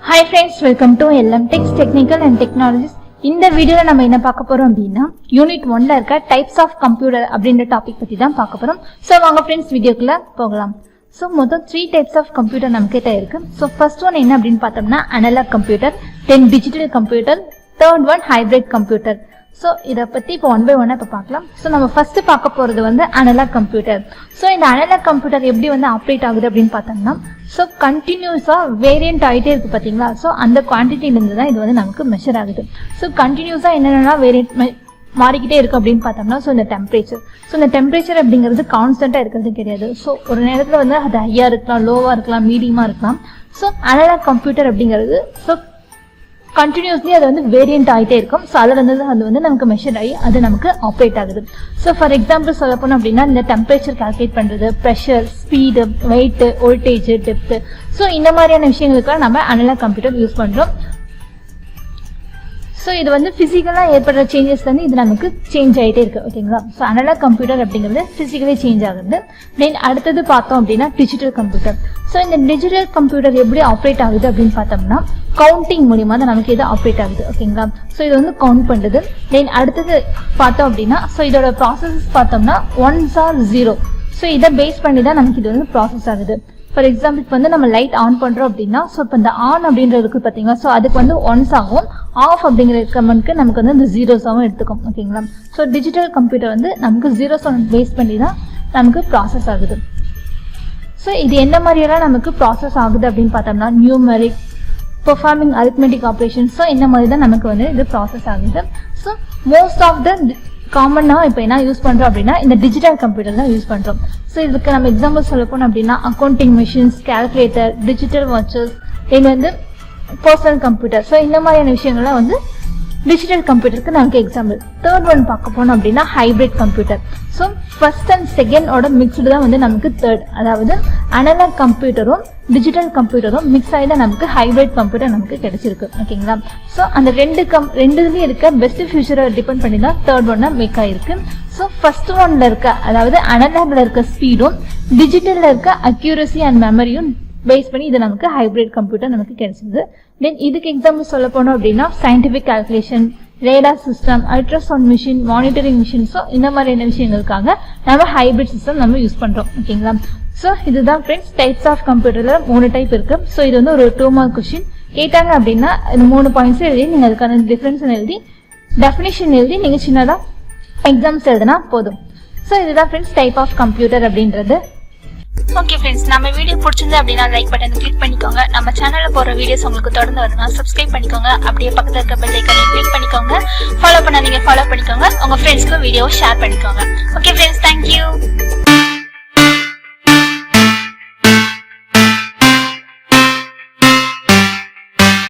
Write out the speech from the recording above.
Hi friends, welcome to LM Techs Technical and Technologies. இந்த வீடியோல நம்ம என்ன பார்க்க போறோம் அப்படினா யூனிட் 1ல இருக்க டைப்ஸ் ஆஃப் கம்ப்யூட்டர் அப்படிங்கற டாபிக் பத்தி தான் பார்க்க போறோம். சோ வாங்க फ्रेंड्स வீடியோக்குள்ள போகலாம். சோ மொத்தம் 3 டைப்ஸ் ஆஃப் கம்ப்யூட்டர் நமக்கிட்ட இருக்கு. சோ ஃபர்ஸ்ட் ஒன் என்ன அப்படினு பார்த்தோம்னா analog computer, then digital computer, third one hybrid computer. So இத பத்தி இப்போ ஒன் பை ஒன்னா இப்ப பார்க்கலாம். சோ நம்ம ஃபர்ஸ்ட் பார்க்க போறது வந்து அனலாக் கம்ப்யூட்டர். சோ இந்த அனலாக் கம்ப்யூட்டர் எப்படி வந்து ஆபரேட் ஆகுது அப்படினு பார்த்தோம்னா சோ கண்டினியூஸா வேரியன்ட் ஆயிட்டே இருக்கு பாத்தீங்களா. சோ அந்த குவாண்டிட்டில இருந்து தான் இது வந்து நமக்கு மெஷர் ஆகுது. சோ கண்டினியூஸா என்னென்னலாம் வேரியன்ட் மாறிக்கிட்டே இருக்கு அப்படின்னு பார்த்தோம்னா சோ இந்த டெம்பரேச்சர். சோ இந்த டெம்பரேச்சர் அப்படிங்கிறது கான்ஸ்டன்டா இருக்கிறது கிடையாது. சோ ஒரு நேரத்துல வந்து அது ஹையா இருக்கலாம், லோவா இருக்கலாம், மீடியமா இருக்கலாம். சோ அனலாக் கம்ப்யூட்டர் அப்படிங்கிறது சோ கண்டினியூஸ்லி அது வந்து வேரியன்ட் ஆகிட்டே இருக்கும். ஸோ அதில் அது வந்து நமக்கு மெஷர் ஆகி அது நமக்கு ஆப்ரேட் ஆகுது. ஸோ ஃபார் எக்ஸாம்பிள் சொல்ல போனோம் அப்படின்னா இந்த டெம்பரேச்சர் கால்குலேட் பண்ணுறது, pressure, speed, weight, voltage, depth, so இந்த மாதிரியான விஷயங்களுக்குலாம் நம்ம அனலாக் கம்ப்யூட்டர் யூஸ் பண்ணுறோம். ஸோ இது வந்து ஃபிசிக்கலாக ஏற்படுற சேஞ்சஸ்லேருந்து இது நமக்கு சேஞ்ச் ஆகிட்டே இருக்கு. ஓகேங்களா. ஸோ அனலாக் கம்ப்யூட்டர் அப்படிங்கிறது ஃபிசிக்கலி சேஞ்ச் ஆகுது. தென் அடுத்தது பார்த்தோம் அப்படின்னா டிஜிட்டல் கம்ப்யூட்டர். ஸோ இந்த டிஜிட்டல் கம்ப்யூட்டர் எப்படி ஆப்ரேட் ஆகுது அப்படின்னு பார்த்தோம்னா கவுண்டிங் மூலியமா தான் நமக்கு இது ஆப்ரேட் ஆகுது. ஓகேங்களா. ஸோ இது வந்து கவுண்ட் பண்ணுறது. தென் அடுத்தது பார்த்தோம் அப்படின்னா ஸோ இதோட ப்ராசஸ் பார்த்தோம்னா 1s or 0. ஸோ இதை பேஸ் பண்ணி தான் நமக்கு இது வந்து ப்ராசஸ் ஆகுது. ஃபார் எக்ஸாம்பிள் இப்போ வந்து நம்ம லைட் ஆன் பண்ணுறோம் அப்படின்னா ஸோ இப்போ இந்த ஆன் அப்படின்றதுக்கு பார்த்தீங்களா ஸோ அதுக்கு வந்து 1s ஆகும், ஆஃப் அப்படிங்கிற கமெண்ட்க்கு நமக்கு வந்து இந்த 0s எடுத்துக்கும். ஓகேங்களா. ஸோ டிஜிட்டல் கம்ப்யூட்டர் வந்து நமக்கு 0s பேஸ் பண்ணி தான் நமக்கு ப்ராசஸ் ஆகுது. ஸோ இது என்ன மாதிரியெல்லாம் நமக்கு ப்ராசஸ் ஆகுது அப்படின்னு பார்த்தோம்னா numeric, performing arithmetic operation, so இந்த மாதிரி தான் நமக்கு வந்து இது ப்ராசஸ் ஆகுது. ஸோ மோஸ்ட் ஆஃப் த காமனாக இப்போ என்ன யூஸ் பண்ணுறோம் அப்படின்னா இந்த டிஜிட்டல் கம்ப்யூட்டர் தான் யூஸ் பண்ணுறோம். ஸோ இதுக்கு நம்ம எக்ஸாம்பிள் சொல்ல போனோம் அப்படின்னா accounting machines, calculator, digital watches, then வந்து பர்சனல் கம்ப்யூட்டர். ஸோ இந்த மாதிரியான விஷயங்கள்லாம் வந்து டிஜிட்டல் கம்ப்யூட்டருக்கு நமக்கு எக்ஸாம்பிள். தேர்ட் ஒன் பார்க்க போனோம் அப்படின்னா hybrid computer. So first and செகண்டோட மிக்ஸ்டு தான் வந்து நமக்கு தேர்ட், அதாவது அனலாக் கம்ப்யூட்டரும் டிஜிட்டல் கம்ப்யூட்டரும் மிக்ஸ் ஆகி தான் நமக்கு ஹைபிரிட் கம்ப்யூட்டர் நமக்கு கிடைச்சிருக்கு. ஓகேங்களா. ஸோ அந்த ரெண்டுலேயும் இருக்க பெஸ்ட் ஃபியூச்சரை டிபெண்ட் பண்ணி தான் தேர்ட் ஒன்னா மேக் ஆயிருக்கு. ஸோ ஃபர்ஸ்ட் ஒன்ல இருக்க அதாவது அனலாக்ல இருக்க ஸ்பீடும் டிஜிட்டல்ல இருக்க அக்யூரசி அண்ட் மெமரியும் பேஸ் பண்ணி இது நமக்கு ஹைபிரிட் கம்ப்யூட்டர் நமக்கு கிடைச்சிருது. தென் இதுக்கு எக்ஸாம்பிள் சொல்ல போனோம் அப்படின்னா scientific calculation, radar system, ultrasound machine, monitoring machine, so இந்த மாதிரியான விஷயங்களுக்காக நம்ம ஹைபிரிட் சிஸ்டம் நம்ம யூஸ் பண்றோம். ஓகேங்களா. ஸோ இதுதான் ஃப்ரெண்ட்ஸ் டைப்ஸ் ஆஃப் கம்ப்யூட்டர்ல 3 டைப் இருக்கு. ஸோ இது வந்து ஒரு 2 மார்க் கொஸ்டின் கேட்டாங்க அப்படின்னா இந்த 3 பாயிண்ட்ஸ் எழுதி நீங்க அதுக்கான டிஃபரன்ஸ் எழுதி டெஃபினிஷன் எழுதி நீங்க சின்னதா எக்ஸாம்ஸ் எழுதினா போதும். ஸோ இதுதான் ஃப்ரெண்ட்ஸ் டைப் ஆஃப் கம்ப்யூட்டர் அப்படின்றது. ஓகே ஃப்ரெண்ட்ஸ், நம்ம வீடியோ பிடிச்சிருந்தா அப்படின்னா லைக் பட்டனை கிளிக் பண்ணிக்கோங்க. நம்ம சேனல்ல போற வீடியோஸ் உங்களுக்கு தொடர்ந்து வரணும்னா சப்ஸ்கிரைப் பண்ணிக்கோங்க. அப்படியே பக்கத்துல இருக்க பெல் ஐகானை கிளிக் பண்ணிக்கோங்க. ஃபாலோ பண்ணாதீங்க, ஃபாலோ பண்ணிக்கோங்க. உங்க ஃப்ரெண்ட்ஸ்க்கு வீடியோ ஷேர் பண்ணிக்கோங்க. Okay friends, thank you.